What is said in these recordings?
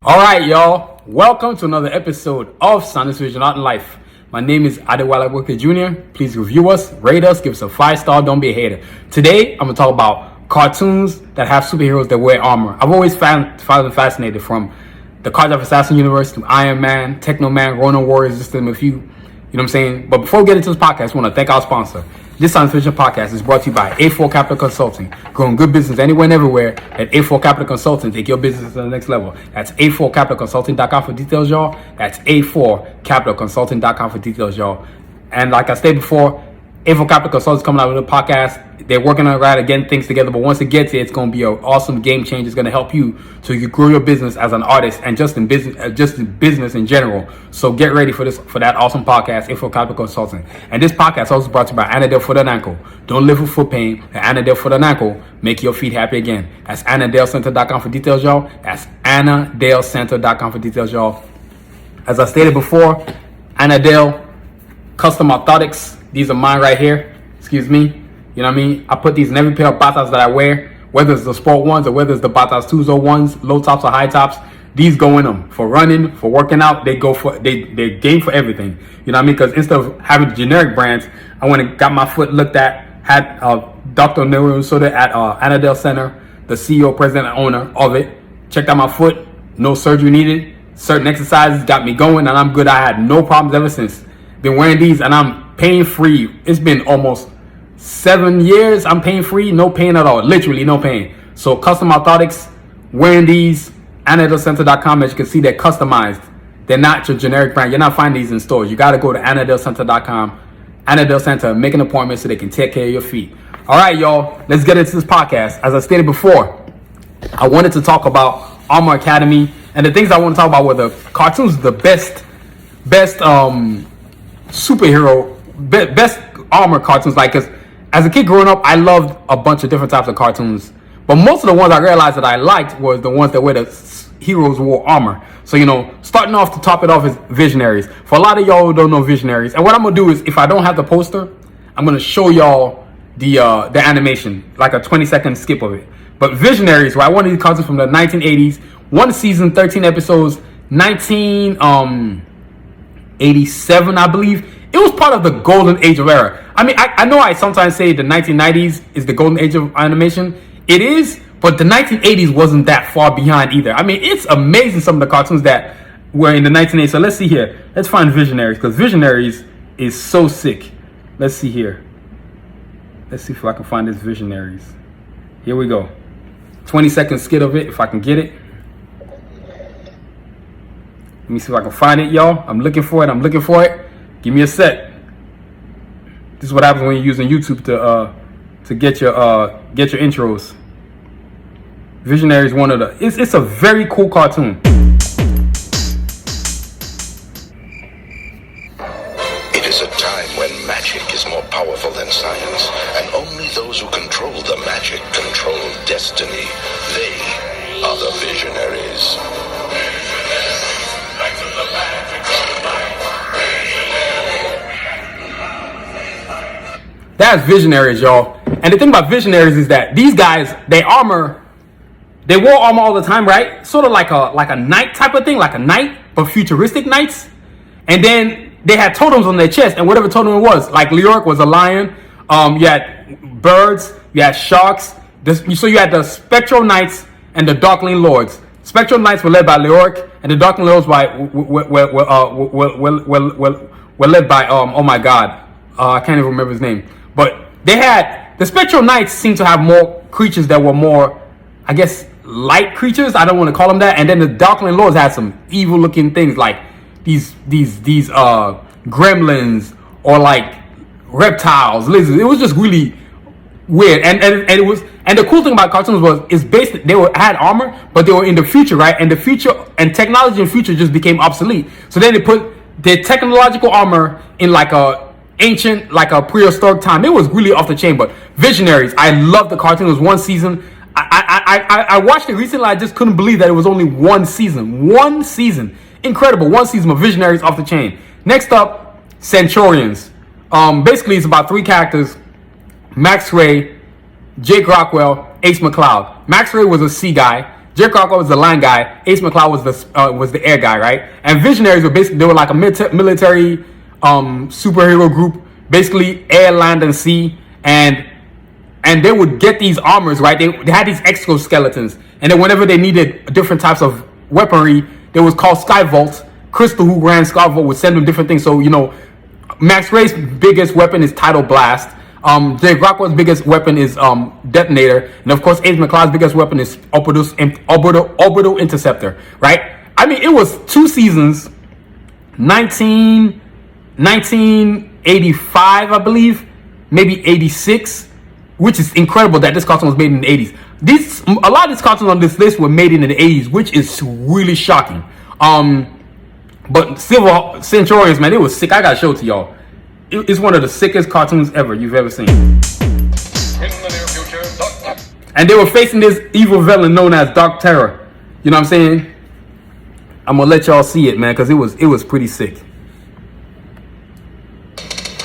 All right, y'all. Welcome to another episode of Sanusi Vision Art in Life. My name is Adewale Walker Jr. Please review us, rate us, give us a 5-star. Don't be a hater. Today, I'm going to talk about cartoons that have superheroes that wear armor. I've always found them fascinated, from the Cards of Assassin universe to Ironman, Teknoman, Ronin Warriors, just to name a few. You know what I'm saying? But before we get into this podcast, I want to thank our sponsor. This Sanusi Vision podcast is brought to you by A4 Capital Consulting. Growing good business anywhere and everywhere at A4 Capital Consulting. Take your business to the next level. That's A4CapitalConsulting.com for details, y'all. That's A4CapitalConsulting.com for details, y'all. And like I stated before, A4 Capital Consulting is coming out with a podcast. They're working on it, getting things together. But once it gets here, it's going to be an awesome game changer. It's going to help you so you can grow your business as an artist and just in business in general. So get ready for that awesome podcast, A4 Capital Consulting. And this podcast is also brought to you by Anadel Foot and Ankle. Don't live with foot pain. The Anadel Foot and Ankle make your feet happy again. That's AnadelCenter.com for details, y'all. That's AnadelCenter.com for details, y'all. As I stated before, Anadel Custom Orthotics. These are mine right here. Excuse me. You know what I mean? I put these in every pair of batas that I wear, whether it's the sport ones or whether it's the batas 2s or 1s, low tops or high tops. These go in them for running, for working out. They game for everything. You know what I mean? Because instead of having generic brands, I went and got my foot looked at. Had Dr. Nero Soda at Anadel Center, the CEO, president, and owner of it. Checked out my foot. No surgery needed. Certain exercises got me going, and I'm good. I had no problems ever since. Been wearing these, and I'm pain free. It's been almost 7 years. I'm pain free, no pain at all, literally no pain. So Custom Orthotics, wearing these, AnadelCenter.com. As you can see, they're customized. They're not your generic brand. You're not finding these in stores. You got to go to AnadelCenter.com. Anadel Center, make an appointment so they can take care of your feet. All right, y'all, let's get into this podcast. As I stated before, I wanted to talk about Armor Academy, and the things I want to talk about were the cartoons, the best superhero, best armor cartoons. Like, because as a kid growing up, I loved a bunch of different types of cartoons. But most of the ones I realized that I liked was the ones that where the heroes wore armor. So, you know, starting off to top it off is Visionaries. For a lot of y'all who don't know Visionaries, and what I'm going to do is, if I don't have the poster, I'm going to show y'all the animation, like a 20-second skip of it. But Visionaries, right, one of these cartoons from the 1980s, one season, 13 episodes, 1987, I believe. It was part of the golden age of era. I mean, I know I sometimes say the 1990s is the golden age of animation. It is, but the 1980s wasn't that far behind either. I mean, it's amazing some of the cartoons that were in the 1980s. So let's see here. Let's find Visionaries, because Visionaries is so sick. Let's see here. Let's see if I can find this Visionaries. Here we go. 20-second skit of it, if I can get it. Let me see if I can find it, y'all. I'm looking for it. Give me a sec. This is what happens when you're using YouTube to get your intros. Visionary is one of the. It's a very cool cartoon. It is a time when magic is more powerful than science, and only those who control the magic control destiny. They are the Visionaries. That's Visionaries, y'all. And the thing about Visionaries is that these guys, they wore armor all the time, right? Sort of like a knight type of thing, like a knight, but futuristic knights. And then they had totems on their chest, and whatever totem it was, like Leoric was a lion. You had birds, you had sharks. So you had the Spectral Knights and the Darkling Lords. Spectral Knights were led by Leoric, and the Darkling Lords were led by oh my god, I can't even remember his name. But they had, the Spectral Knights seemed to have more creatures that were more, I guess, light creatures. I don't want to call them that. And then the Darkling Lords had some evil looking things like these gremlins or like reptiles, lizards. It was just really weird. And it was, and the cool thing about cartoons was, it's based, had armor, but they were in the future, right? And the future and technology in the future just became obsolete. So then they put their technological armor in like a ancient, like a prehistoric time. It was really off the chain. But Visionaries, I love the cartoon. It was one season. I watched it recently. I just couldn't believe that it was only one season. Incredible. One season of Visionaries, off the chain. Next up, Centurions. Basically, it's about 3 characters: Max Ray, Jake Rockwell, Ace McCloud. Max Ray was a sea guy. Jake Rockwell was the line guy. Ace McCloud was the air guy, right? And Visionaries were basically, they were like a military superhero group, basically air, land, and sea, and they would get these armors, right? They had these exoskeletons, and then whenever they needed different types of weaponry, they was called Skyvault. Crystal, who ran Skyvault, would send them different things. So, you know, Max Ray's biggest weapon is Tidal Blast. Jake Rockwell's biggest weapon is Detonator, and of course, Ace McCloud's biggest weapon is Orbital Interceptor, right? I mean, it was 2 seasons, 1985, I believe, maybe 86, which is incredible that this cartoon was made in the 80s. A lot of these cartoons on this list were made in the 80s, which is really shocking. But Silver Centurions, man, it was sick. I gotta show it to y'all. It's one of the sickest cartoons you've ever seen. In the near future, and they were facing this evil villain known as Dark Terror. You know what I'm saying? I'm gonna let y'all see it, man, because it was pretty sick.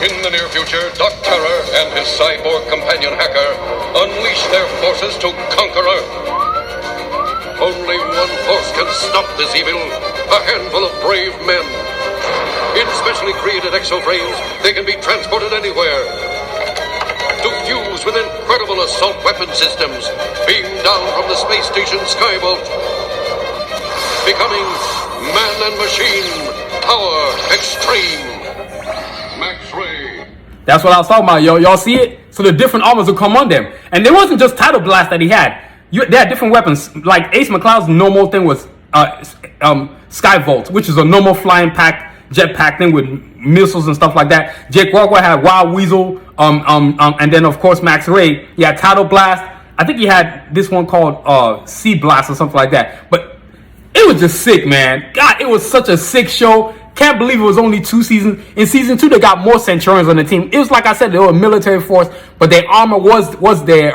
In the near future, Dark Terror and his cyborg companion hacker unleash their forces to conquer Earth. Only one force can stop this evil, a handful of brave men. In specially created exoframes, they can be transported anywhere. To fuse with incredible assault weapon systems beamed down from the space station Skyvault. Becoming man and machine, power extreme. Max Ray. That's what I was talking about, yo. Y'all see it? So the different armors will come on them. And there wasn't just Tidal Blast that he had. They had different weapons. Like Ace McCloud's normal thing was Skyvault, which is a normal flying jetpack thing with missiles and stuff like that. Jake Rockwell had Wild Weasel, and then of course Max Ray. He had Tidal Blast. I think he had this one called Sea Blast or something like that. But it was just sick, man. God, it was such a sick show. Can't believe it was only 2 seasons. In season 2, they got more Centurions on the team. It was like I said, they were a military force, but their armor was their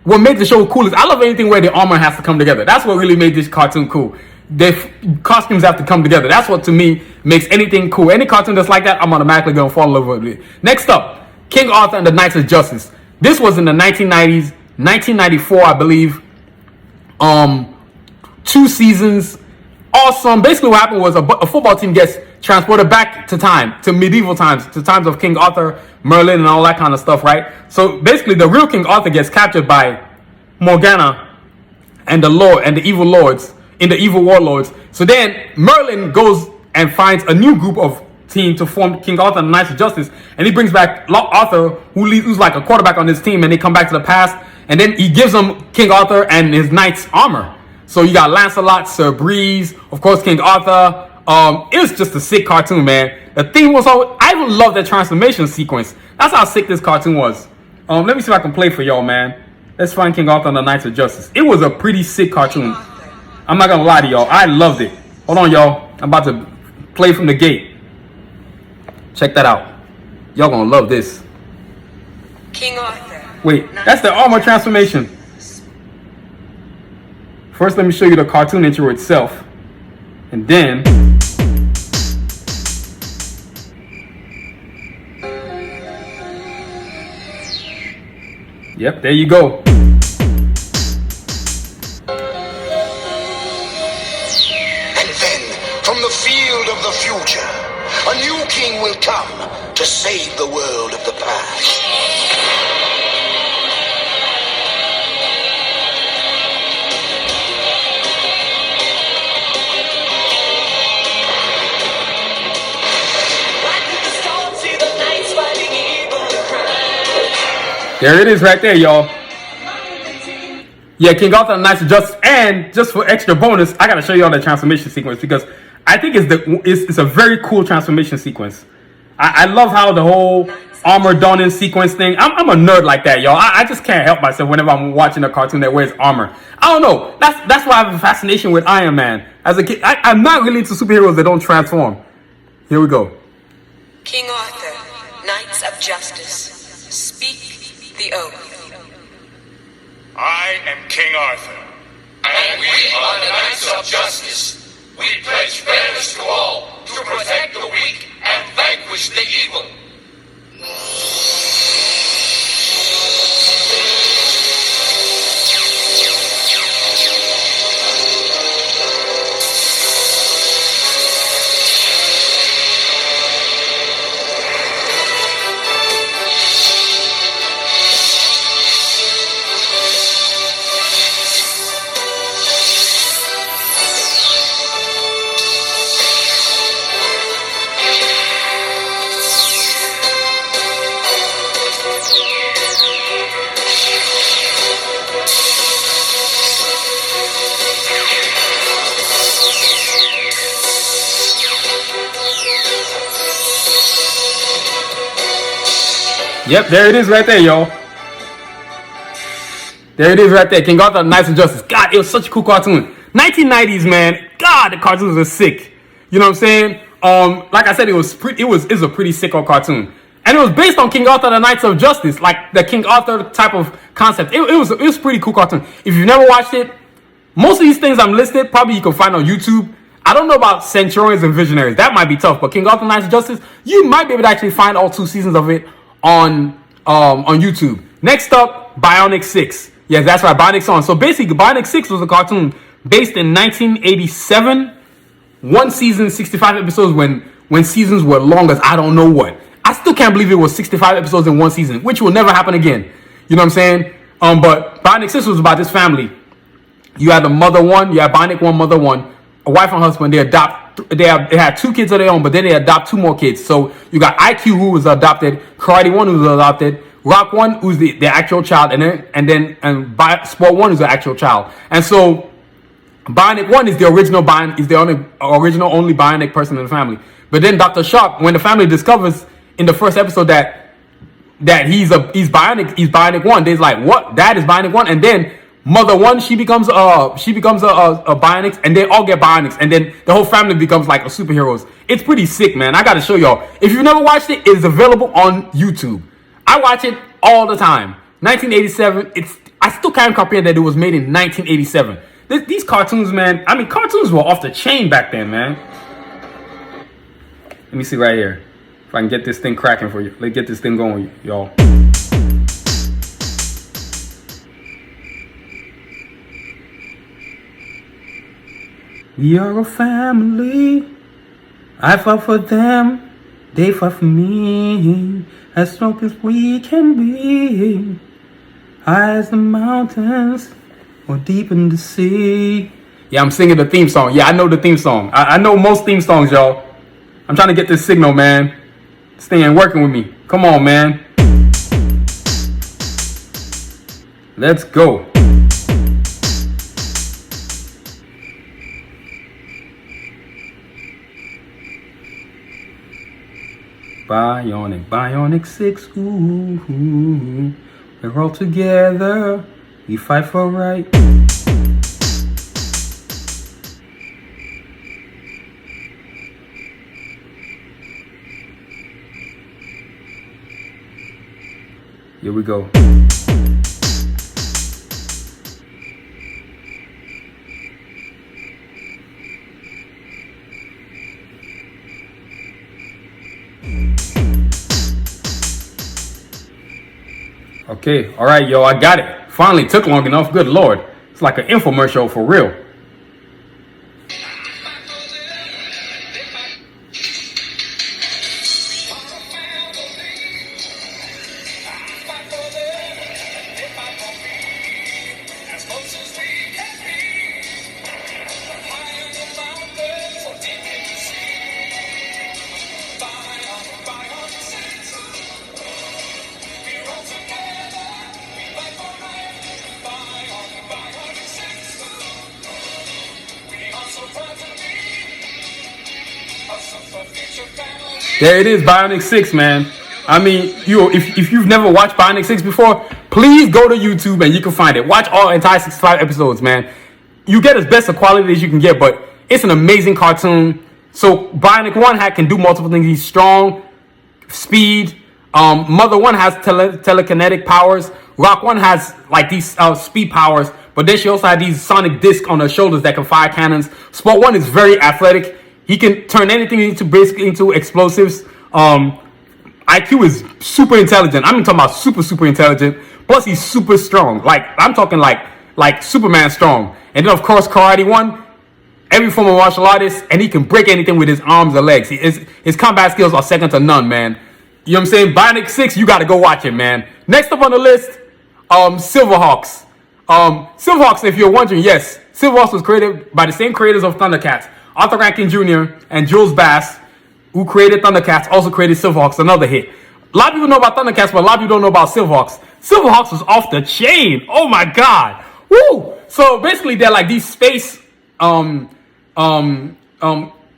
what made the show cool. Is I love anything where the armor has to come together. That's what really made this cartoon cool. Their costumes have to come together. That's what to me makes anything cool. Any cartoon that's like that, I'm automatically gonna fall in love with it. Next up, King Arthur and the Knights of Justice. This was in the 1990s, 1994, I believe. 2 seasons. Awesome. Basically what happened was a football team gets transported back to medieval times, to times of King Arthur, Merlin, and all that kind of stuff, right? So basically the real King Arthur gets captured by Morgana and the evil lords, in the evil warlords. So then Merlin goes and finds a new group of team to form King Arthur and the Knights of Justice, and he brings back Arthur, who's like a quarterback on this team, and they come back to the past, and then he gives them King Arthur and his knights armor. So you got Lancelot, Sir Breeze, of course King Arthur. It was just a sick cartoon, man. The theme was I even love that transformation sequence. That's how sick this cartoon was. Let me see if I can play for y'all, man. Let's find King Arthur and the Knights of Justice. It was a pretty sick cartoon. I'm not gonna lie to y'all. I loved it. Hold on, y'all. I'm about to play from the gate. Check that out. Y'all gonna love this. King Arthur. Wait, that's the armor transformation. First, let me show you the cartoon intro itself. And then... Yep, there you go. And then, from the field of the future, a new king will come to save the world of the past. There it is right there, y'all. Yeah, King Arthur and the Knights of Justice. And just for extra bonus, I gotta show y'all the transformation sequence because I think it's a very cool transformation sequence. I love how the whole armor donning sequence thing. I'm a nerd like that, y'all. I just can't help myself whenever I'm watching a cartoon that wears armor. I don't know. That's why I have a fascination with Iron Man. As a kid, I'm not really into superheroes that don't transform. Here we go. King Arthur, Knights of Justice, speak the oath. I am King Arthur. And we are the Knights of Justice. We pledge fairness to all, to protect the weak and vanquish the evil. Yep, there it is right there, y'all. There it is right there. King Arthur, Knights of Justice. God, it was such a cool cartoon. 1990s, man. God, the cartoons were sick. You know what I'm saying? Like I said, it was a pretty sick cartoon. And it was based on King Arthur, the Knights of Justice, like the King Arthur type of concept. It was a pretty cool cartoon. If you've never watched it, most of these things I'm listed, probably you can find on YouTube. I don't know about Centurions and Visionaries. That might be tough. But King Arthur, Knights of Justice, you might be able to actually find all 2 seasons of it on YouTube. Next up, Bionic 6. Yes, that's right, Bionic 6. So basically, Bionic 6 was a cartoon based in 1987. 1 season, 65 episodes when seasons were long as I don't know what. I still can't believe it was 65 episodes in 1 season, which will never happen again. You know what I'm saying? But Bionic 6 was about this family. You had the mother one, you had Bionic 1, mother 1, a wife and husband. They had 2 kids of their own, but then they adopt 2 more kids. So you got IQ, who was adopted, Karate 1, who was adopted, Rock 1, who's the actual child, and Sport 1 is the actual child. And so Bionic 1 is the original only Bionic person in the family. But then Dr. Sharp, when the family discovers in the first episode that he's Bionic 1, they're like, what? Dad is Bionic 1, and then Mother 1, she becomes a Bionics, and they all get Bionics, and then the whole family becomes like a superheroes. It's pretty sick, man. I gotta show y'all. If you've never watched it, it's available on YouTube. I watch it all the time. 1987. I still can't comprehend that it was made in 1987. These cartoons, man. I mean, cartoons were off the chain back then, man. Let me see right here if I can get this thing cracking for you. Let's get this thing going, y'all. We are a family. I fought for them. They fought for me. As strong as we can be. High as the mountains or deep in the sea. Yeah, I'm singing the theme song. Yeah, I know the theme song. I know most theme songs, y'all. I'm trying to get this signal, man. This thing ain't working with me. Come on, man. Let's go. Bionic 6, ooh, we're all together, we fight for right. Here we go. Okay, all right, yo, I got it. Finally took long enough. Good Lord. It's like an infomercial for real. There it is, Bionic 6, man. I mean, if you've never watched Bionic 6 before, please go to YouTube and you can find it. Watch all entire 65 episodes, man. You get as best a quality as you can get, but it's an amazing cartoon. So Bionic 1 can do multiple things. He's strong, speed. Mother 1 has telekinetic powers. Rock 1 has like these speed powers, but then she also had these sonic discs on her shoulders that can fire cannons. Sport 1 is very athletic. He can turn anything into explosives. IQ is super intelligent. I'm talking about super intelligent. Plus, he's super strong. Like I'm talking like Superman strong. And then of course, Karate 1, every form of martial artist, and he can break anything with his arms or legs. His combat skills are second to none, man. You know what I'm saying? Bionic 6, you got to go watch it, man. Next up on the list, Silverhawks. Silverhawks, if you're wondering, yes, Silverhawks was created by the same creators of Thundercats. Arthur Rankin Jr. and Jules Bass, who created Thundercats, also created Silverhawks, another hit. A lot of people know about Thundercats, but a lot of people don't know about Silverhawks. Silverhawks was off the chain. Oh my God. Woo! So basically, they're like these space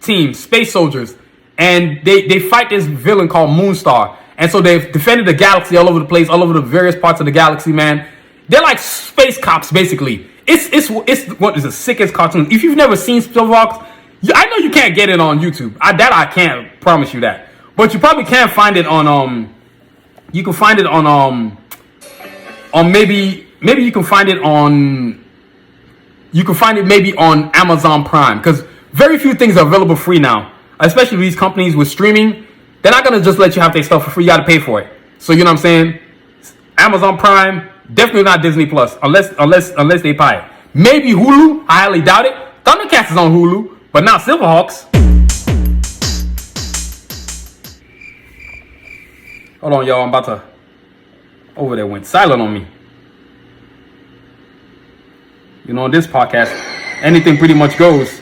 teams, space soldiers, and they fight this villain called Moonstar. And so they've defended the galaxy all over the place, all over the various parts of the galaxy, man. They're like space cops, basically. It's what is the sickest cartoon. If you've never seen Silverhawks, I know you can't get it on YouTube. I can't promise you that. But you probably can find it on you can find it on maybe you can find it on maybe on Amazon Prime, because very few things are available free now, especially these companies with streaming. They're not gonna just let you have their stuff for free. You gotta pay for it. So you know what I'm saying? Amazon Prime, definitely not Disney Plus, unless they buy it. Maybe Hulu. I highly doubt it. Thundercats is on Hulu, but not Silverhawks. Hold on, y'all. I'm about to. Over there went silent on me. You know, on this podcast, anything pretty much goes.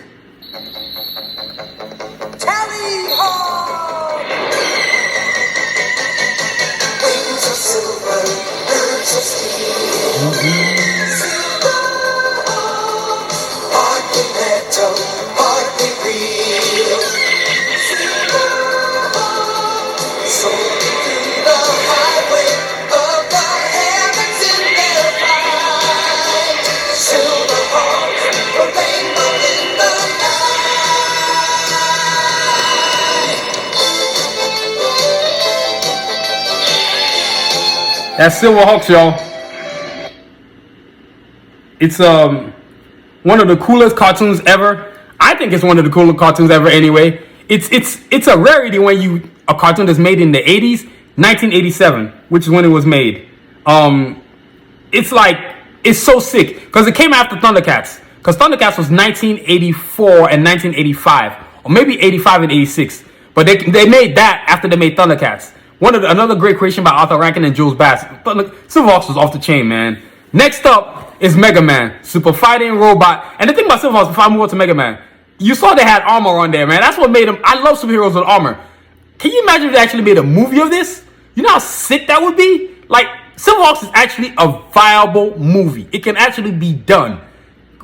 That's Silverhawks, y'all. It's one of the coolest cartoons ever. I think it's one of the coolest cartoons ever anyway. It's a rarity when a cartoon that's made in the 80s, 1987, which is when it was made. It's so sick because it came after Thundercats. Because Thundercats was 1984 and 1985, or maybe 85 and 86. But they made that after they made Thundercats. Another great creation by Arthur Rankin and Jules Bass. Silverhawks was off the chain, man. Next up is Mega Man, Super Fighting Robot. And the thing about Silverhawks, before I move on to Mega Man, you saw they had armor on there, man. That's what made them. I love superheroes with armor. Can you imagine if they actually made a movie of this? You know how sick that would be? Like, Silverhawks is actually a viable movie. It can actually be done.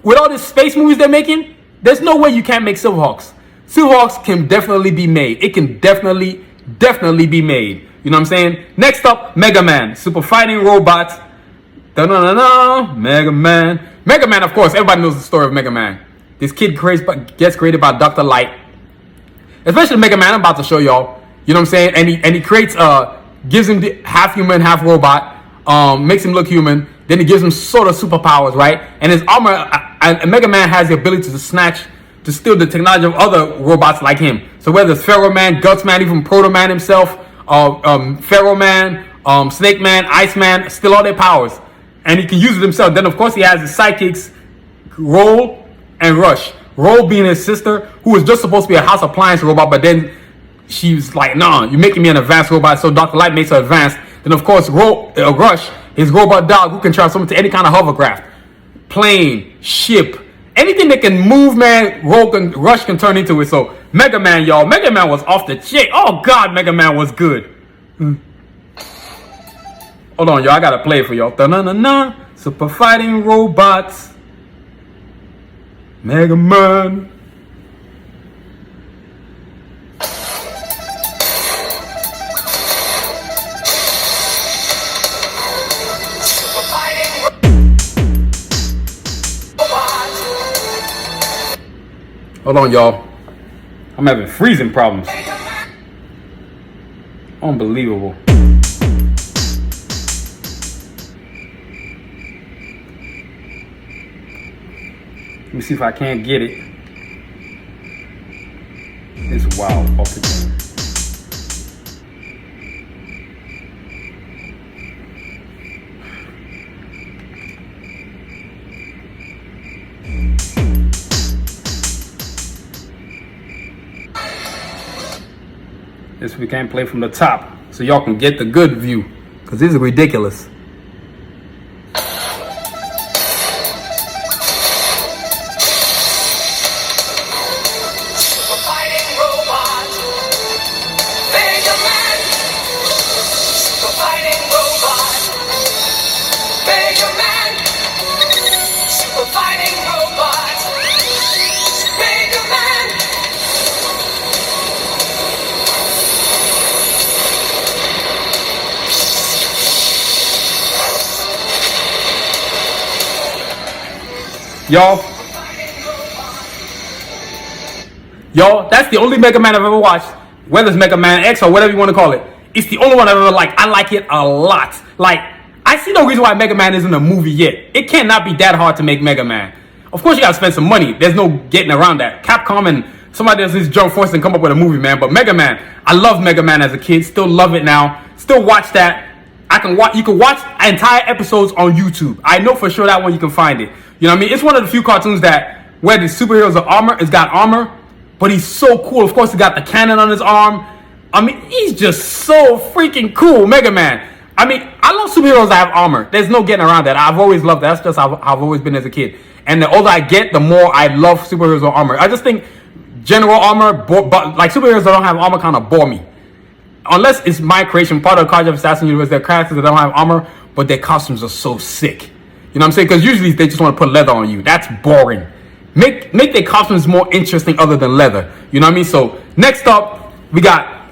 With all these space movies they're making, there's no way you can't make Silverhawks. Silverhawks can definitely be made. It can definitely be made. You know what I'm saying? Next up, Mega Man, Super Fighting Robot. Mega Man. Mega Man, of course, everybody knows the story of Mega Man. This kid gets created by Dr. Light. Especially Mega Man, I'm about to show y'all. You know what I'm saying? And he creates, gives him the half human, half robot, makes him look human. Then he gives him sort of superpowers, right? And his armor, and Mega Man has the ability to steal the technology of other robots like him. So whether it's Pharaoh Man, Guts Man, even Proto Man himself, Pharaoh Man, Snake Man, Ice Man, steal all their powers. And he can use it himself. Then of course he has his sidekicks, Roll and Rush. Roll being his sister, who was just supposed to be a house appliance robot, but then she was like, nah, you're making me an advanced robot. So Dr. Light makes her advanced. Then of course Rush, his robot dog, who can transform into any kind of hovercraft, plane, ship, anything that can move, man. Rush can turn into it. So Mega Man, y'all, Mega Man was off the chain. Oh God, Mega Man was good. Hold on, y'all, I gotta play it for y'all. Da-na-na-na. Super Fighting Robots, Mega Man. Hold on, y'all. I'm having freezing problems. Unbelievable. Let me see if I can't get it. It's wild off the chain. This we can't play from the top, so y'all can get the good view, because this is ridiculous. Y'all, that's the only Mega Man I've ever watched. Whether it's Mega Man X or whatever you want to call it. It's the only one I've ever liked. I like it a lot. Like, I see no reason why Mega Man isn't a movie yet. It cannot be that hard to make Mega Man. Of course, you gotta spend some money. There's no getting around that. Capcom and somebody does this jump force and come up with a movie, man. But Mega Man, I loved Mega Man as a kid. Still love it now. Still watch that. You can watch entire episodes on YouTube. I know for sure that one you can find it. You know what I mean? It's one of the few cartoons that where the superheroes are armor. It's got armor, but he's so cool. Of course, he got the cannon on his arm. I mean, he's just so freaking cool, Mega Man. I mean, I love superheroes that have armor. There's no getting around that. I've always loved that. That's just how I've always been as a kid. And the older I get, the more I love superheroes with armor. I just think general armor, but like superheroes that don't have armor kind of bore me. Unless it's my creation, part of the College of Assassin universe, they're characters that don't have armor, but their costumes are so sick. You know what I'm saying? Because usually they just want to put leather on you. That's boring. Make their costumes more interesting other than leather. You know what I mean? So next up, we got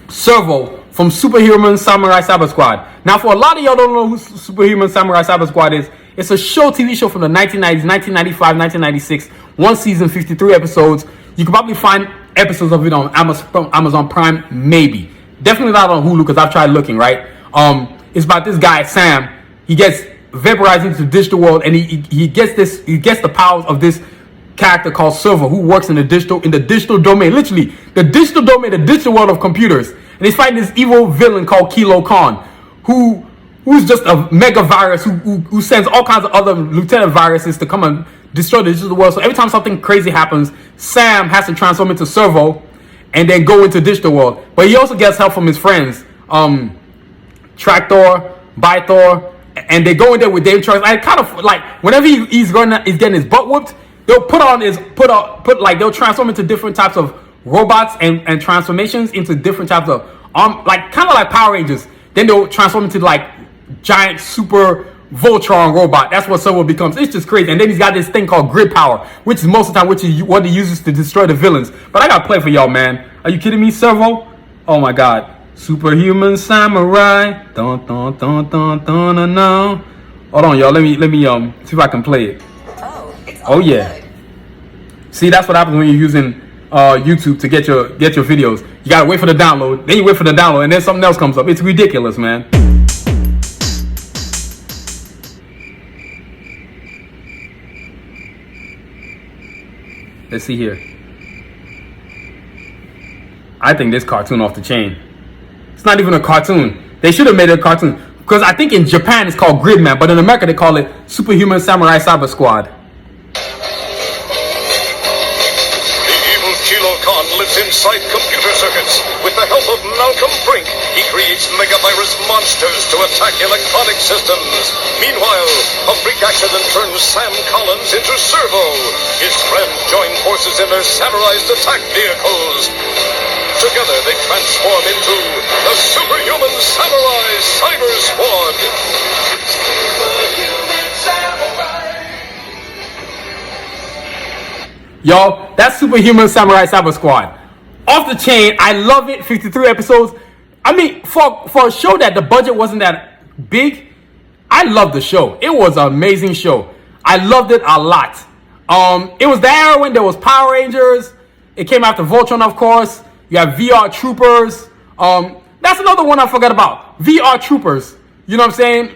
Servo from Superhuman Samurai Cyber Squad. Now, for a lot of y'all don't know who Superhuman Samurai Cyber Squad is. It's a TV show from the 1990s, 1995, 1996. One season, 53 episodes. You can probably find episodes of it on Amazon Prime, maybe. Definitely not on Hulu because I've tried looking, right? It's about this guy, Sam. He gets vaporized into the digital world, and he gets the powers of this character called Servo, who works in the digital domain, literally the digital domain, the digital world of computers. And he's fighting this evil villain called Kilo Khan, who's just a mega virus who sends all kinds of other lieutenant viruses to come and destroy the digital world. So every time something crazy happens, Sam has to transform into Servo and then go into digital world. But he also gets help from his friends, Tractor, Bythor, and they go in there with Dave Troy. I kind of like whenever he's getting his butt whooped, they'll they'll transform into different types of robots and transformations into different types of like kind of like Power Rangers. Then they'll transform into like giant super Voltron robot. That's what Servo becomes. It's just crazy. And then he's got this thing called grid power, which is most of the time which is what he uses to destroy the villains. But I gotta play for y'all, man. Are you kidding me, Servo? Oh my god. Superhuman Samurai. Dun dun dun dun dun dun dun. Hold on, y'all. Let me see if I can play it. Oh yeah. Good. See, that's what happens when you're using YouTube to get your videos. You gotta wait for the download. Then you wait for the download, and then something else comes up. It's ridiculous, man. Let's see here. I think this cartoon off the chain. It's not even a cartoon. They should have made it a cartoon. Because I think in Japan it's called Gridman, but in America they call it Superhuman Samurai Cyber Squad. The evil Kilo Khan lives inside computer circuits. With the help of Malcolm Brink, he creates megavirus monsters to attack electronic systems. Meanwhile, a freak accident turns Sam Collins into Servo. His friends join forces in their samurais attack vehicles. Together they transform into the Superhuman Samurai Cyber Squad. Y'all, that's Superhuman Samurai Cyber Squad. Off the chain, I love it. 53 episodes. I mean, for a show that the budget wasn't that big, I loved the show. It was an amazing show. I loved it a lot. It was the era when there was Power Rangers. It came after Voltron, of course. You have VR Troopers. That's another one I forgot about. VR Troopers. You know what I'm saying?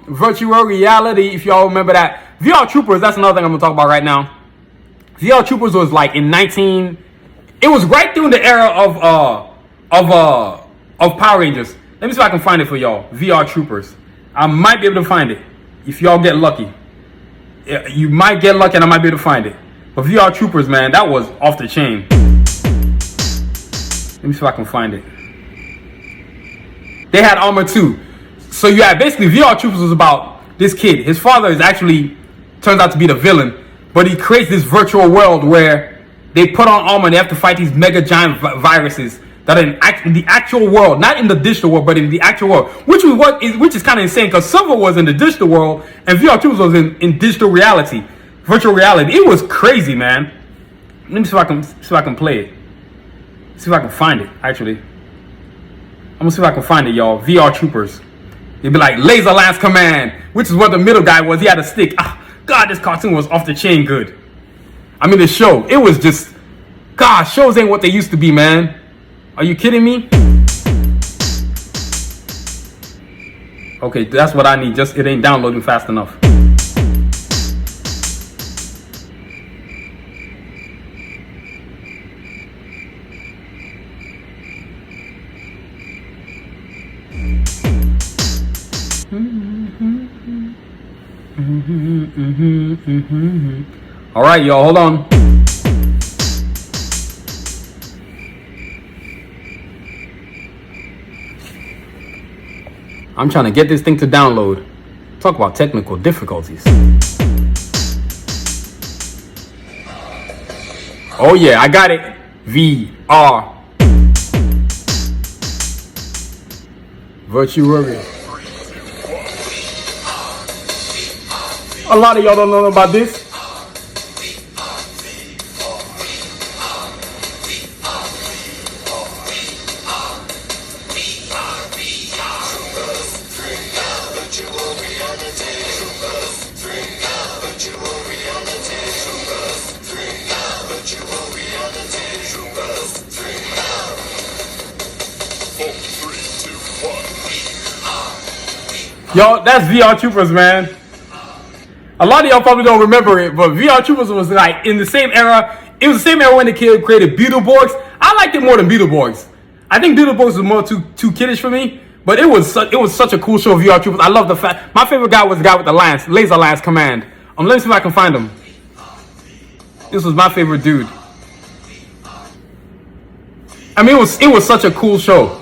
Virtual reality, if y'all remember that. VR Troopers, that's another thing I'm going to talk about right now. VR Troopers was like it was right during the era of Power Rangers. Let me see if I can find it for y'all. VR Troopers. I might be able to find it if y'all get lucky. You might get lucky and I might be able to find it. But VR Troopers, man, that was off the chain. Let me see if I can find it. They had armor too. So you had basically VR Troopers was about this kid. His father turns out to be the villain, but he creates this virtual world where they put on armor and they have to fight these mega giant viruses that are in the actual world, not in the digital world, but in the actual world, which is kind of insane because Servo was in the digital world and VR Troopers was in digital reality, virtual reality. It was crazy, man. Let me see if I can play it. See if I can find it, actually. I'm gonna see if I can find it, y'all. VR Troopers. They'd be like, Laser Lance Command, which is what the middle guy was. He had a stick. God, this cartoon was off the chain good. I mean, the show, it was just, gosh, shows ain't what they used to be, man. Are you kidding me? Okay, that's what I need. Just, it ain't downloading fast enough. All right, y'all, hold on. I'm trying to get this thing to download. Talk about technical difficulties. Oh yeah, I got it. VR. Virtue Warrior. A lot of y'all don't know about this. Yo, that's VR Troopers, man. A lot of y'all probably don't remember it, but VR Troopers was like in the same era. It was the same era when the kid created Beetleborgs. I liked it more than Beetleborgs. I think Beetleborgs was more too kiddish for me, but it was such a cool show. VR Troopers. I love the fact. My favorite guy was the guy with the laser lance command. Let me see if I can find him. This was my favorite dude. I mean, it was such a cool show.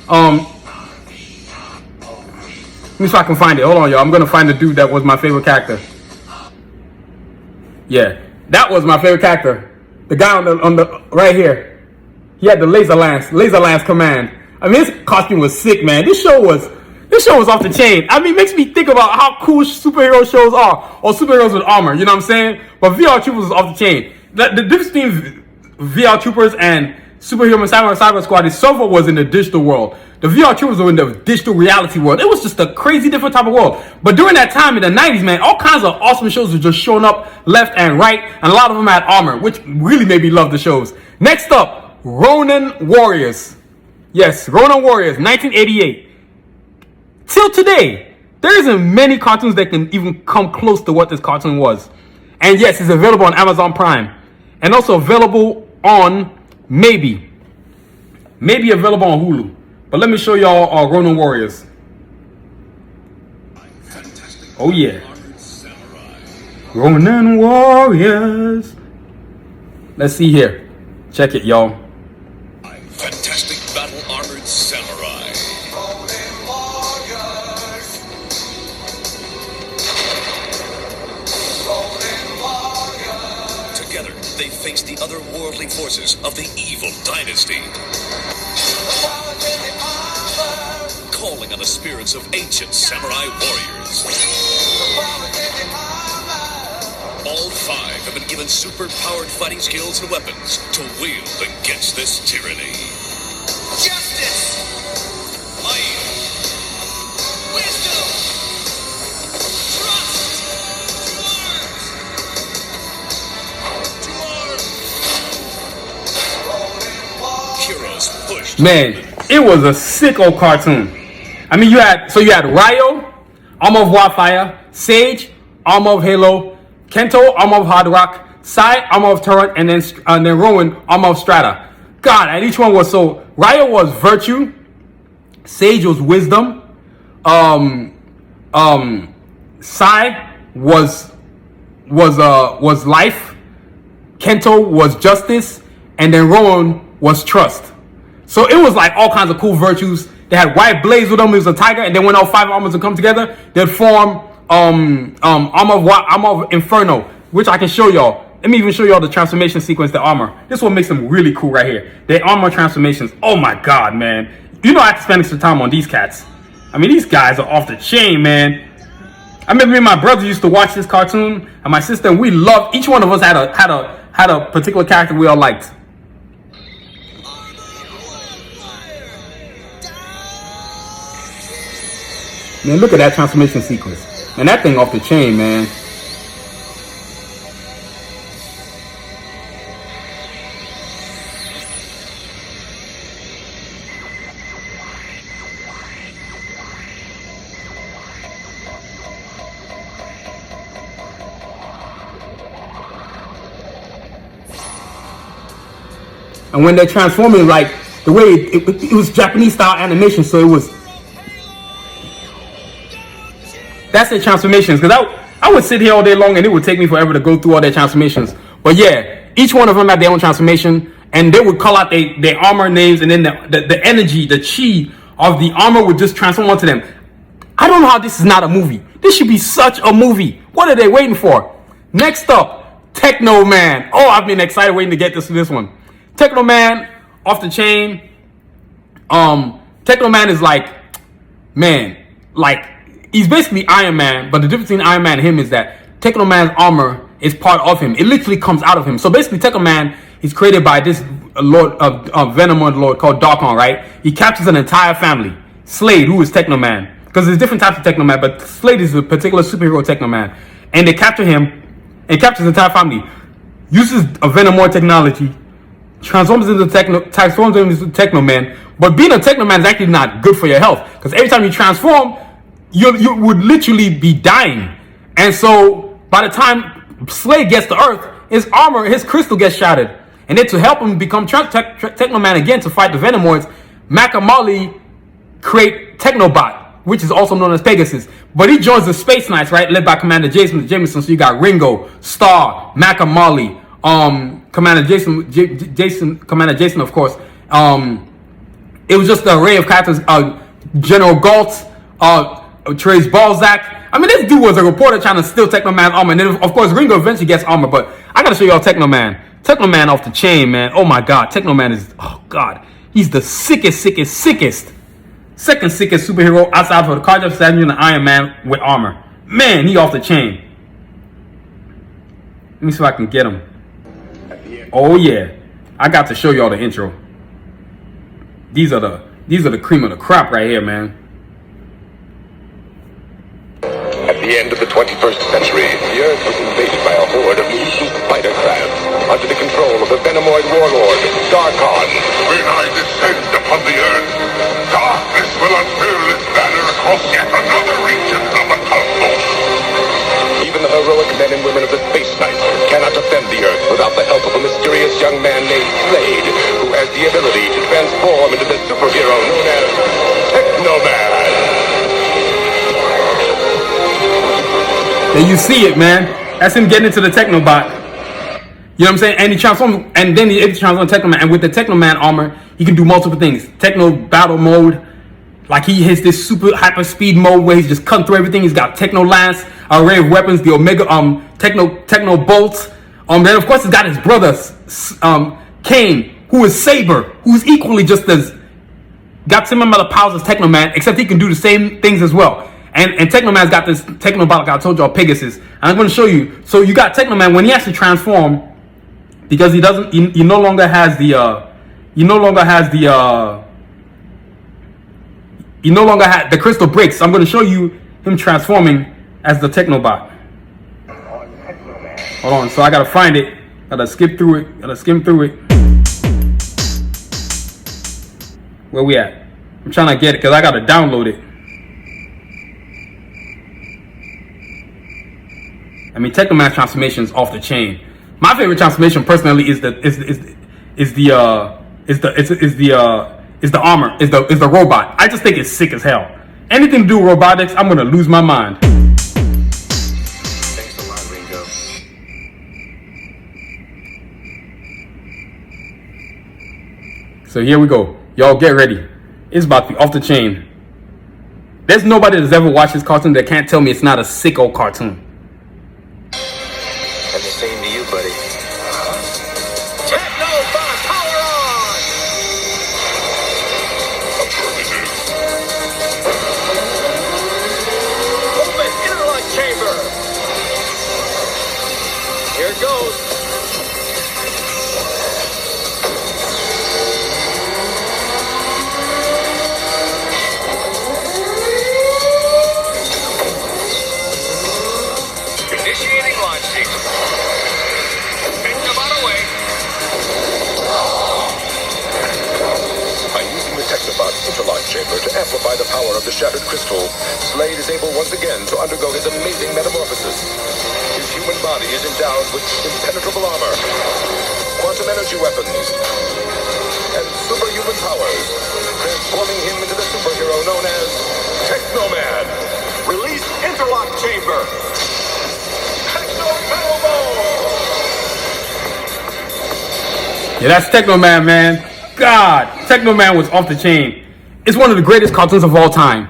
Let me see if I can find it. Hold on, y'all. I'm gonna find the dude that was my favorite character. Yeah, that was my favorite character. The guy on the right here. He had the laser lance command. I mean, his costume was sick, man. This show was off the chain. I mean, it makes me think about how cool superhero shows are, or superheroes with armor. You know what I'm saying? But VR Troopers was off the chain. The difference between VR Troopers and Superhuman Cyber Squad is Silver was in the digital world. The VR Troopers were in the digital reality world. It was just a crazy different type of world. But during that time in the 90s, man, all kinds of awesome shows were just showing up left and right. And a lot of them had armor, which really made me love the shows. Next up, Ronin Warriors. Yes, Ronin Warriors, 1988. Till today, there isn't many cartoons that can even come close to what this cartoon was. And yes, it's available on Amazon Prime. And also available on maybe available on Hulu. But let me show y'all Ronin Warriors. Oh yeah. Ronin Warriors. Let's see here. Check it, y'all. Fantastic battle armored samurai. Together, they face the otherworldly forces of the evil dynasty. Calling on the spirits of ancient samurai warriors. All five have been given super-powered fighting skills and weapons to wield against this tyranny. Justice! Might! Wisdom! Trust! To arms! Heroes pushed. Man, it was a sick old cartoon. I mean, you had Ryo, Armor of Wildfire, Sage, Armor of Halo, Kento, Armor of Hard Rock, Sai, Armor of Torrent, and then Rowan, Armor of Strata. God, and each one was so. Ryo was Virtue, Sage was Wisdom, Sai was Life, Kento was Justice, and then Rowan was Trust. So it was like all kinds of cool virtues. They had White Blaze with them. It was a tiger, and then when all five armors would come together, they'd form Armor of Inferno, which I can show y'all. Let me even show y'all the transformation sequence, the armor. This one makes them really cool right here. The armor transformations. Oh my god, man! You know I have to spend some time on these cats. I mean, these guys are off the chain, man. I remember me and my brother used to watch this cartoon, and my sister, and we loved. Each one of us had a particular character we all liked. Man, look at that transformation sequence. Man, that thing off the chain, man. And when they're transforming, like the way it was Japanese style animation, so it was. That's their transformations. Because I would sit here all day long and it would take me forever to go through all their transformations. But yeah, each one of them had their own transformation, and they would call out their armor names, and then the energy, the chi of the armor would just transform onto them. I don't know how this is not a movie. This should be such a movie. What are they waiting for? Next up, Teknoman. Oh, I've been excited waiting to get this one. Teknoman, off the chain. Teknoman is like, man, like, he's basically Iron Man, but the difference between Iron Man and him is that Teknoman's armor is part of him. It literally comes out of him. So basically, Teknoman is created by this lord of Venomon lord called Darkon, right? He captures an entire family. Slade, who is Teknoman, because there's different types of Teknoman, but Slade is a particular superhero Teknoman, and they capture him and captures the entire family. Uses a Venomon technology, transforms into Teknoman. But being a Teknoman is actually not good for your health, because every time you transform, you would literally be dying. And so by the time Slade gets to Earth, his armor, his crystal gets shattered. And then to help him become Teknoman again to fight the Venomoids, Makamali create Technobot, which is also known as Pegasus. But he joins the Space Knights, right, led by Commander Jameson. So you got Ringo, Star, Makamali, Commander Jason, of course. It was just an array of characters. General Galt, Trace Balzac. I mean, this dude was a reporter trying to steal Teknoman's armor. And then, of course, Ringo eventually gets armor. But I got to show y'all Teknoman. Teknoman off the chain, man. Oh, my God. Teknoman is, oh, God. He's the sickest. Second sickest superhero outside of the Cardiff Samuel and Iron Man with armor. Man, he off the chain. Let me see if I can get him. Oh, yeah. I got to show y'all the intro. These are the cream of the crop right here, man. At the end of the 21st century, the Earth was invaded by a horde of mutant spider crabs under the control of the Venomoid warlord, Darkon. When I descend upon the Earth, darkness will unfurl its banner across yet another region of the cosmos. Even the heroic men and women of the Space Knights cannot defend the Earth without the help of a mysterious young man named Slade, who has the ability to transform into the superhero known as Teknoman. There you see it, man. That's him getting into the Technobot. You know what I'm saying? And he transforms, and then he transforms Teknoman. And with the Teknoman armor, he can do multiple things. Techno battle mode, like he hits this super hyper speed mode where he's just cutting through everything. He's got Techno Lance, array of weapons, the Omega Techno Bolt. Then of course he's got his brother Kjen, who is Saber, who's equally just as got similar amount of powers as Teknoman, except he can do the same things as well. And Teknoman's got this Technobot, like I told y'all, Pegasus. And I'm going to show you. So you got Teknoman when he has to transform, because he no longer has the crystal breaks. So I'm going to show you him transforming as the Technobot. Hold on. So I got to find it. Got to skip through it. Got to skim through it. Where we at? I'm trying to get it because I got to download it. I mean, Teknoman's transformation is off the chain. My favorite transformation, personally, is the armor, is the robot. I just think it's sick as hell. Anything to do with robotics, I'm gonna lose my mind. Thanks a lot, Ringo. So here we go. Y'all get ready. It's about to be off the chain. There's nobody that's ever watched this cartoon that can't tell me it's not a sick old cartoon. And the same to you, buddy. Teknobot, power on! Affirmative. Open interlock chamber! Here it goes. Initiating launch sequence. Teknobot away. By using the Technobot's interlock chamber to amplify the power of the shattered crystal, Slade is able once again to undergo his amazing metamorphosis. His human body is endowed with impenetrable armor. quantum energy weapons, and superhuman powers, transforming him into the superhero known as Teknoman. Release interlock chamber. Yeah, that's Teknoman, man. God, Teknoman was off the chain. It's one of the greatest cartoons of all time.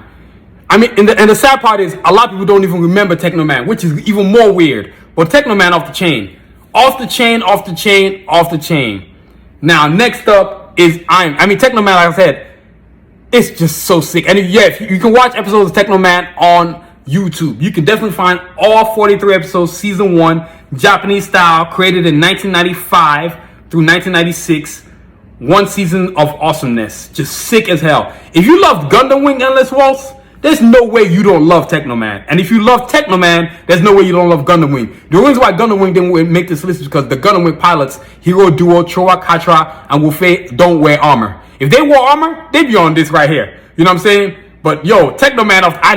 I mean, and the sad part is a lot of people don't even remember Teknoman, which is even more weird. But Teknoman off the chain. Off the chain, off the chain, off the chain. Now, next up is Teknoman, like I said, it's just so sick. And yeah, you can watch episodes of Teknoman on YouTube. You can definitely find all 43 episodes, season 1, Japanese style, created in 1995 through 1996. One season of awesomeness. Just sick as hell. If you love Gundam Wing Endless Waltz, there's no way you don't love Teknoman. And if you love Teknoman, there's no way you don't love Gundam Wing. The reason why Gundam Wing didn't make this list is because the Gundam Wing pilots, Hiro Duo, Chowa Katra, and Wufei, don't wear armor. If they wore armor, they'd be on this right here. You know what I'm saying? But yo, Teknoman, I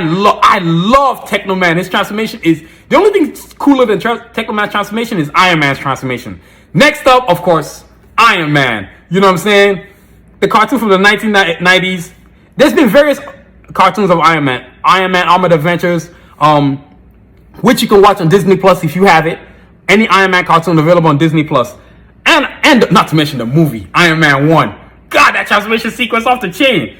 love Teknoman. His transformation is, the only thing cooler than Teknoman's transformation is Iron Man's transformation. Next up, of course, Iron Man. You know what I'm saying? The cartoon from the 1990s. There's been various cartoons of Iron Man. Iron Man Armored Adventures, which you can watch on Disney Plus if you have it. Any Iron Man cartoon available on Disney Plus. And not to mention the movie, Iron Man 1. God, that transformation sequence off the chain.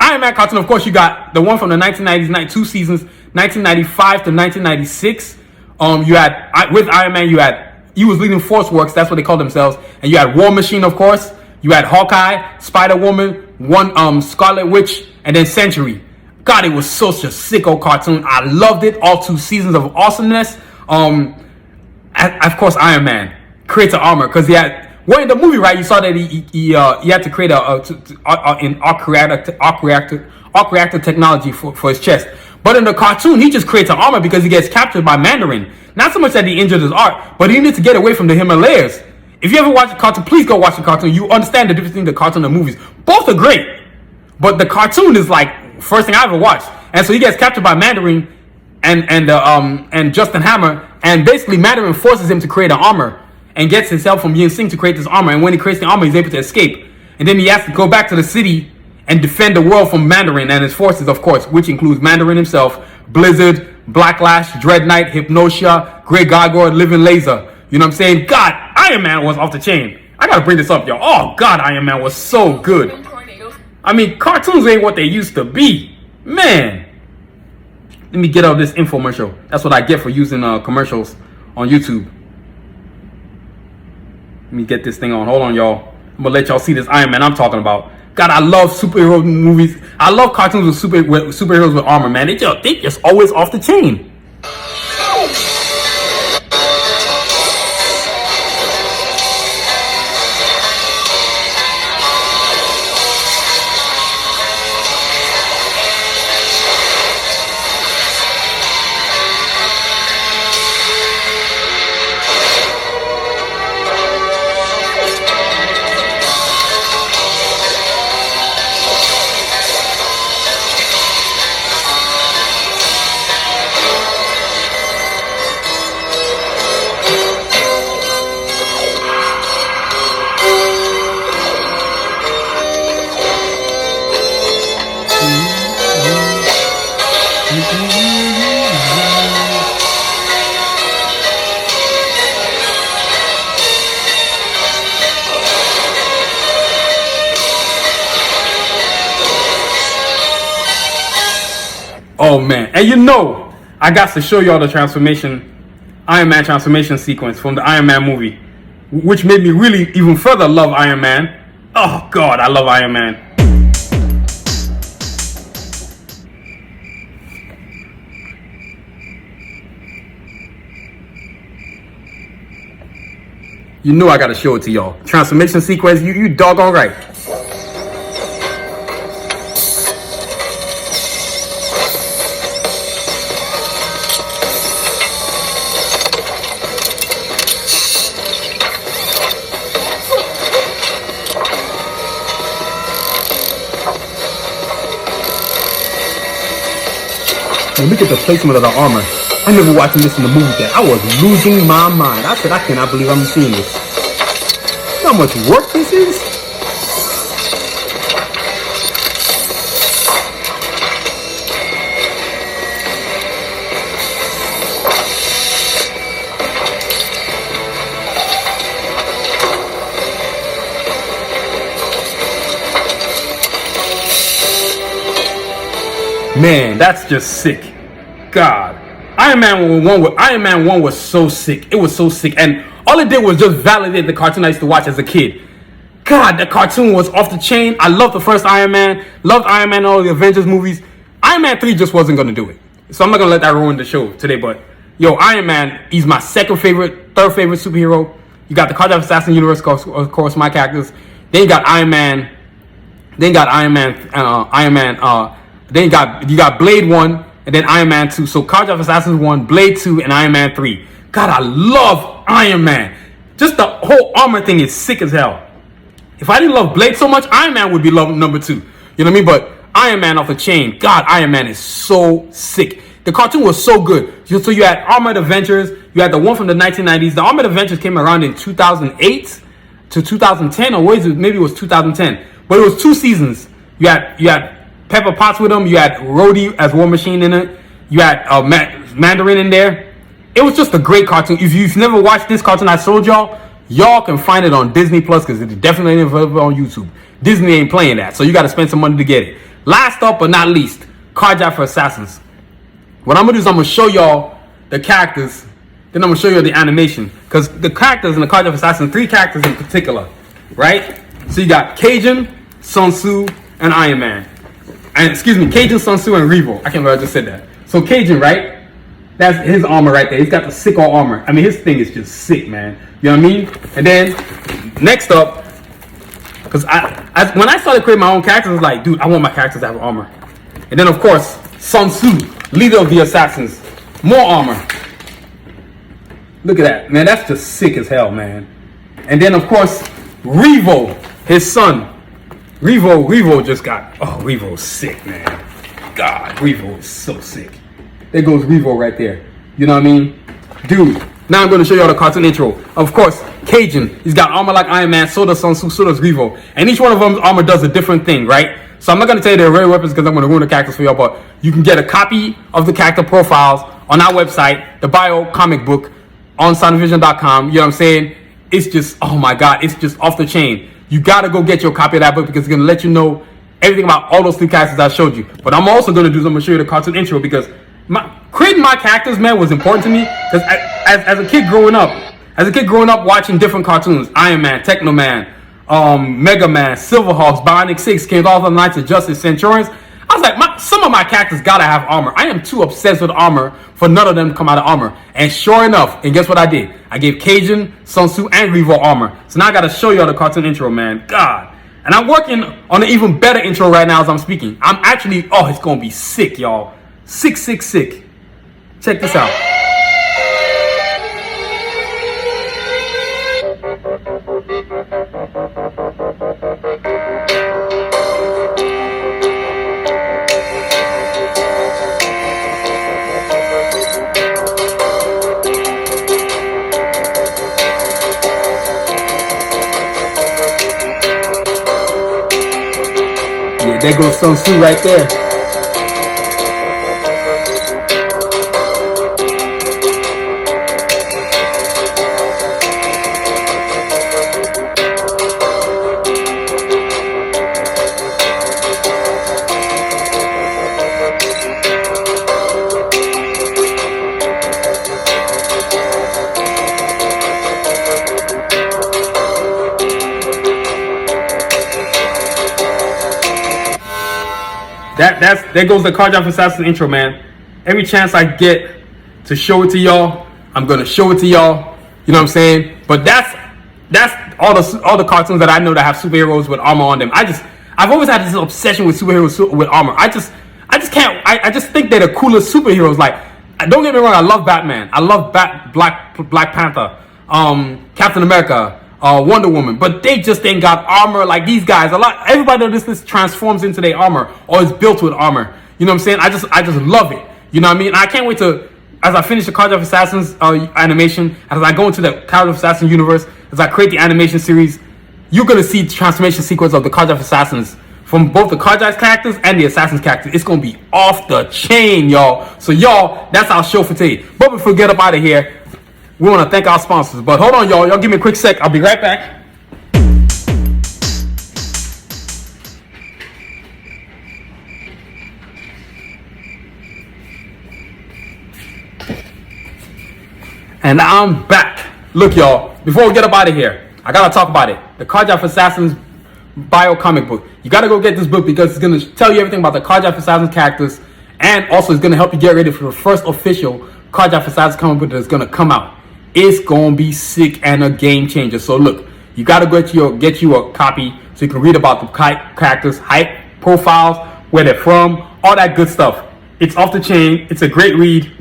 Iron Man cartoon, of course, you got the one from the 1990s, 2 seasons, 1995 to 1996. You had, with Iron Man, he was leading Force Works, that's what they call themselves. And you had War Machine, of course. You had Hawkeye, Spider-Woman, Scarlet Witch, and then Sentry. God, it was such a sicko cartoon. I loved it. All 2 seasons of awesomeness. Of course, Iron Man creates an armor because he had. Well, in the movie, right, you saw that he had to create an arc reactor technology for his chest. But in the cartoon, he just creates an armor because he gets captured by Mandarin. Not so much that he injured his arc, but he needs to get away from the Himalayas. If you ever watch the cartoon, please go watch the cartoon. You understand the difference between the cartoon and the movies. Both are great, but the cartoon is like first thing I ever watched. And so he gets captured by Mandarin and Justin Hammer, and basically Mandarin forces him to create an armor and gets his help from Yin Sing to create this armor. And when he creates the armor, he's able to escape. And then he has to go back to the city and defend the world from Mandarin and his forces, of course, which includes Mandarin himself, Blizzard, Black Lash, Dread Knight, Hypnosia, Grey Gargoyle, Living Laser. You know what I'm saying? God, Iron Man was off the chain. I gotta bring this up, yo. Oh, God, Iron Man was so good. I mean, cartoons ain't what they used to be. Man. Let me get out this infomercial. That's what I get for using commercials on YouTube. Let me get this thing on. Hold on, y'all. I'm gonna let y'all see this Iron Man I'm talking about. God, I love superhero movies. I love cartoons with superheroes with armor, man. They just always off the chain. Oh man, and you know, I got to show y'all the Iron Man transformation sequence from the Iron Man movie, which made me really even further love Iron Man. Oh God, I love Iron Man. You know I gotta show it to y'all. Transformation sequence, you doggone right. And look at the placement of the armor. I remember watching this in the movie that I was losing my mind. I said, I cannot believe I'm seeing this. how much work this is? Man, that's just sick. God. Iron Man 1 was so sick. It was so sick. And all it did was just validate the cartoon I used to watch as a kid. God, the cartoon was off the chain. I loved the first Iron Man. Loved Iron Man and all the Avengers movies. Iron Man 3 just wasn't going to do it. So I'm not going to let that ruin the show today. But, yo, Iron Man, he's my third favorite superhero. You got the Cardiac Assassin universe, of course, my characters. Then you got Iron Man. Then you got then you got Blade 1 and then Iron Man 2. So Cardiac Assassins 1, Blade 2, and Iron Man 3. God, I love Iron Man. Just the whole armor thing is sick as hell. If I didn't love Blade so much, Iron Man would be love number 2. You know what I mean? But Iron Man off the chain. God, Iron Man is so sick. The cartoon was so good. So you had Armored Adventures. You had the one from the 1990s. The Armored Adventures came around in 2008 to 2010, or maybe it was 2010. But it was 2 seasons. You had Pepper Potts with him. You had Rhodey as War Machine in it. You had Mandarin in there. It was just a great cartoon. If you've never watched this cartoon I showed y'all can find it on Disney Plus because it's definitely available on YouTube. Disney ain't playing that, so you got to spend some money to get it. Last up but not least, Cardiac for Assassins. What I'm going to do is I'm going to show y'all the characters, then I'm going to show you the animation. Because the characters in the Cardiac for Assassins, 3 characters in particular, right? So you got Kjen, Sunztu, and Iron Man. And Kjen, Sunztu, and Revo. I can't remember, I just said that. So Kjen, right? That's his armor right there. He's got the sick all armor. I mean, his thing is just sick, man. You know what I mean? And then, next up, because when I started creating my own characters, I was like, dude, I want my characters to have armor. And then, of course, Sunztu, leader of the assassins. More armor. Look at that. Man, that's just sick as hell, man. And then, of course, Revo, his son. Revo just got... Oh, Revo's sick, man. God, Revo is so sick. There goes Revo right there. You know what I mean? Dude, now I'm going to show y'all the cartoon intro. Of course, Kjen, he's got armor like Iron Man, so does Sunztu, so does Revo. And each one of them's armor does a different thing, right? So I'm not going to tell you their real weapons because I'm going to ruin the characters for y'all, but you can get a copy of the character profiles on our website, the Bio comic book, on soundvision.com. You know what I'm saying? It's just, oh my God, it's just off the chain. You got to go get your copy of that book because it's going to let you know everything about all those 3 characters I showed you. But I'm also going to do is I'm going to show you the cartoon intro because creating my characters, man, was important to me because as a kid growing up watching different cartoons, Iron Man, Teknoman, Mega Man, Silverhawks, Bionic 6, King of the Knights of Justice, Centurions, I was like, some of my characters gotta have armor. I am too obsessed with armor for none of them to come out of armor. And sure enough, and guess what I did? I gave Kjen, Sunztu, and Revo armor. So now I gotta show y'all the cartoon intro, man. God. And I'm working on an even better intro right now as I'm speaking. I'm actually, it's gonna be sick, y'all. Sick. Check this out. Yeah, there goes Sunztu right there. There goes the Cardiac Assassin intro, man. Every chance I get to show it to y'all, I'm gonna show it to y'all. You know what I'm saying? But that's all the cartoons that I know that have superheroes with armor on them. I've always had this obsession with superheroes with armor. I just think they're the coolest superheroes. Like, don't get me wrong, I love Batman. I love Black Panther, Captain America, Wonder Woman, but they just ain't got armor like these guys. Everybody on this list transforms into their armor or is built with armor. You know what I'm saying? I just love it. You know what I mean? I can't wait to, as I finish the Cardiac Assassins animation, as I go into the Cardiac Assassin universe, as I create the animation series, you're gonna see the transformation sequence of the Carjack Assassins from both the Carjack characters and the Assassin's characters. It's gonna be off the chain, y'all. So y'all, that's our show for today. But before we get up out of here, we want to thank our sponsors. But hold on, y'all. Y'all give me a quick sec. I'll be right back. And I'm back. Look, y'all, before we get up out of here, I gotta talk about it. The Carjack Assassins bio comic book. You gotta go get this book because it's gonna tell you everything about the Carjack Assassins characters, and also it's gonna help you get ready for the first official Carjack Assassins comic book that's gonna come out. It's gonna be sick and a game changer. So look, you gotta get you a copy so you can read about the characters, hype, profiles, where they're from, all that good stuff. It's off the chain. It's a great read.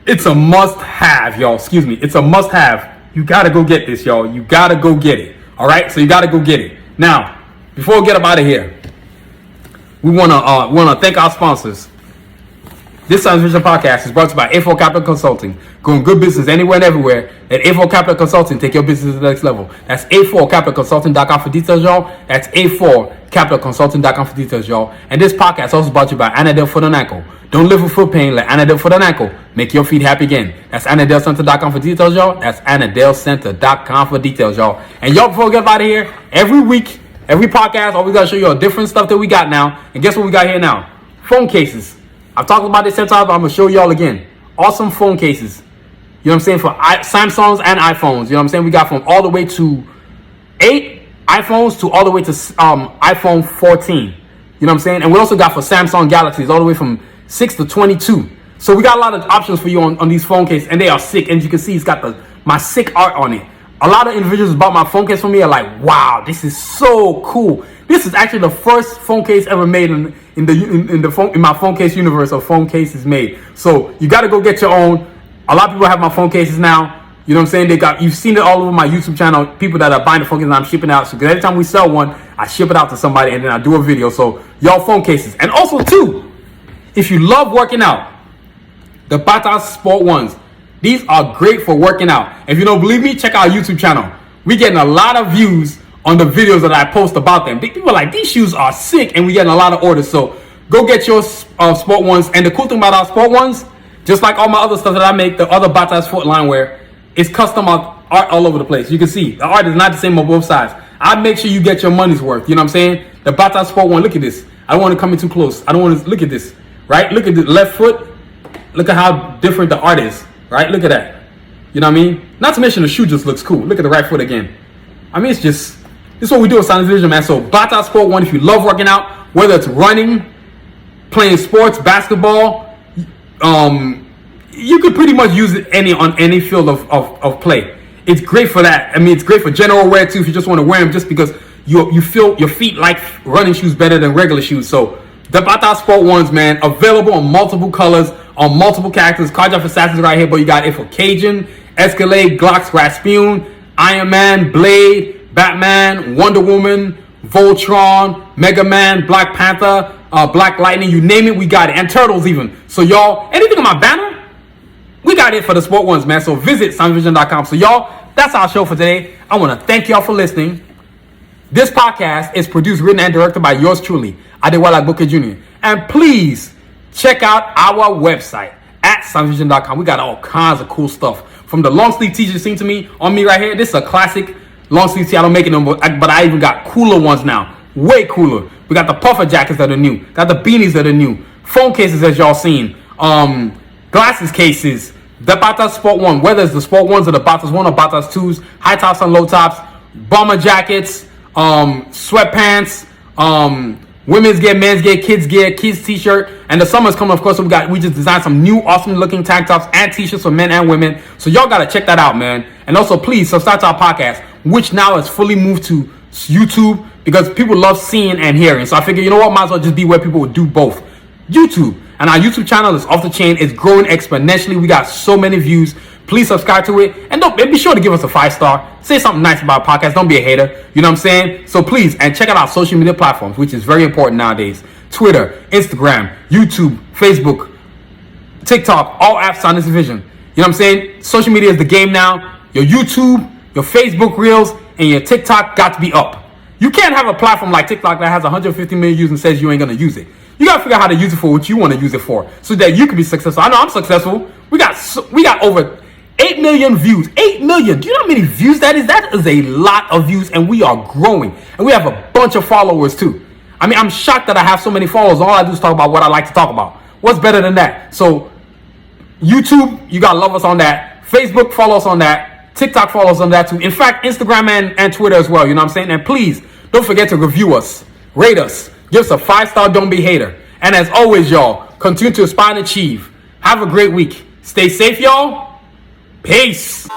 It's a must-have, y'all. Excuse me. It's a must-have. You gotta go get this, y'all. You gotta go get it. All right. So you gotta go get it. Now, before we get up out of here, we wanna thank our sponsors. This Science Vision podcast is brought to you by A4 Capital Consulting. Growing good business anywhere and everywhere. Let A4 Capital Consulting take your business to the next level. That's A4CapitalConsulting.com for details, y'all. That's A4CapitalConsulting.com for details, y'all. And this podcast is also brought to you by Anadel Foot and Ankle. Don't live with foot pain. Let Anadel Foot and Ankle make your feet happy again. That's AnadelCenter.com for details, y'all. That's AnadelCenter.com for details, y'all. And y'all, before we get out of here, every week, every podcast, always got to show you all different stuff that we got now. And guess what we got here now? Phone cases. I've talked about this sometimes, but I'm going to show y'all again. Awesome phone cases. You know what I'm saying? For Samsungs and iPhones. You know what I'm saying? We got from all the way to 8 iPhones to all the way to iPhone 14. You know what I'm saying? And we also got for Samsung Galaxies all the way from 6 to 22. So we got a lot of options for you on these phone cases, and they are sick. And you can see it's got my sick art on it. A lot of individuals bought my phone case for me are like, wow, this is so cool. This is actually the first phone case ever made in my phone case universe of phone cases made. So you got to go get your own. A lot of people have my phone cases now. You know what I'm saying? You've seen it all over my YouTube channel. People that are buying the phone cases, I'm shipping out. So every time we sell one, I ship it out to somebody and then I do a video. So y'all phone cases. And also too, if you love working out, the Bata Sport ones, these are great for working out. If you don't believe me, check out our YouTube channel. We're getting a lot of views on the videos that I post about them. People are like, these shoes are sick, and we're getting a lot of orders. So go get your sport ones. And the cool thing about our sport ones, just like all my other stuff that I make, the other Bata Sport line wear, it's custom art all over the place. You can see the art is not the same on both sides. I make sure you get your money's worth. You know what I'm saying? The Bata Sport one, look at this. I don't want to come in too close. I don't want to look at this, right? Look at the left foot. Look at how different the art is, right? Look at that. You know what I mean? Not to mention the shoe just looks cool. Look at the right foot again. I mean, this is what we do at Science Vision, man. So Bata Sport one, if you love working out, whether it's running, playing sports, basketball, you could pretty much use it on any field of play. It's great for that. I mean, it's great for general wear too. If you just want to wear them, just because you feel your feet like running shoes better than regular shoes. So the Bata Sport ones, man, available in multiple colors, on multiple characters. Carjack Assassins right here, but you got it for Kjen, Escalade, Glocks, Rasputin, Iron Man, Blade, Batman, Wonder Woman, Voltron, Mega Man, Black Panther, Black Lightning, you name it, we got it. And Turtles even. So y'all, anything on my banner, we got it for the sport ones, man. So visit soundvision.com. So y'all, that's our show for today. I want to thank y'all for listening. This podcast is produced, written, and directed by yours truly, Adewale Agboke Jr. And please check out our website at soundvision.com. We got all kinds of cool stuff. From the long sleeve t-shirt seen to me on me right here. This is a classic long sleeve tee. I don't make it no more, but I even got cooler ones now. Way cooler. We got the puffer jackets that are new. Got the beanies that are new. Phone cases as y'all seen. Glasses cases. The Bata Sport 1. Whether it's the Sport 1s or the Batas 1 or Batas 2s. High tops and low tops. Bomber jackets. Sweatpants. Women's gear, men's gear, kids gear, kids t-shirt, and the summer's coming. Of course, we just designed some new awesome looking tank tops and t-shirts for men and women. So y'all gotta check that out, man. And also, please subscribe to our podcast, which now is fully moved to YouTube because people love seeing and hearing. So I figure, you know what, might as well just be where people would do both. YouTube. And our YouTube channel is off the chain. It's growing exponentially. We got so many views. Please subscribe to it. And be sure to give us a 5-star. Say something nice about our podcast. Don't be a hater. You know what I'm saying? So please, and check out our social media platforms, which is very important nowadays. Twitter, Instagram, YouTube, Facebook, TikTok, all apps Sanusi Vision. You know what I'm saying? Social media is the game now. Your YouTube, your Facebook Reels, and your TikTok got to be up. You can't have a platform like TikTok that has 150 million users and says you ain't gonna use it. You gotta figure out how to use it for what you want to use it for, so that you can be successful. I know I'm successful. We got over 8 million views. 8 million. Do you know how many views that is? That is a lot of views, and we are growing. And we have a bunch of followers too. I mean, I'm shocked that I have so many followers. All I do is talk about what I like to talk about. What's better than that? So YouTube, you gotta love us on that. Facebook, follow us on that. TikTok, follow us on that too. In fact, Instagram and Twitter as well. You know what I'm saying? And please don't forget to review us, rate us, give us a 5-star. Don't be hater. And as always, y'all, continue to aspire and achieve. Have a great week. Stay safe, y'all. Peace.